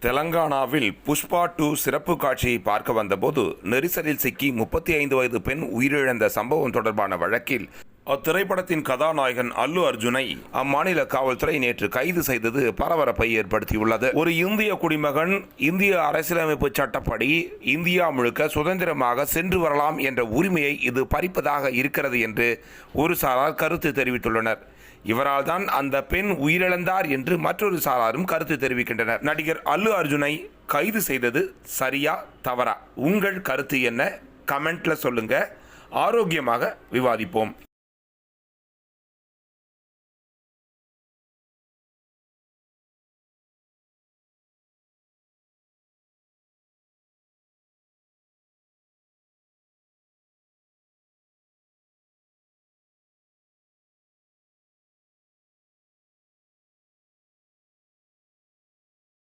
தெலங்கானாவில் புஷ்பா 2 சிறப்பு காட்சியை பார்க்க வந்தபோது நெரிசலில் சிக்கி 35 வயது பெண் உயிரிழந்த சம்பவம் தொடர்பான வழக்கில் அத்திரைப்படத்தின் கதாநாயகன் அல்லு அர்ஜுனை அம்மாநில காவல்துறை நேற்று கைது செய்தது பரபரப்பை ஏற்படுத்தியுள்ளது. ஒரு இந்திய குடிமகன் இந்திய அரசியலமைப்பு சட்டப்படி இந்தியா முழுக்க சுதந்திரமாக சென்று வரலாம் என்ற உரிமையை இது பறிப்பதாக இருக்கிறது என்று ஒரு சாரார் கருத்து தெரிவித்துள்ளனர். இவரால் தான் அந்த பெண் உயிரிழந்தார் என்று மற்றொரு சாராரும் கருத்து தெரிவிக்கின்றனர். நடிகர் அல்லு அர்ஜுனை கைது செய்தது சரியா தவறா? உங்கள் கருத்து என்ன? கமெண்ட்ல சொல்லுங்க. ஆரோக்கியமாக விவாதிப்போம்.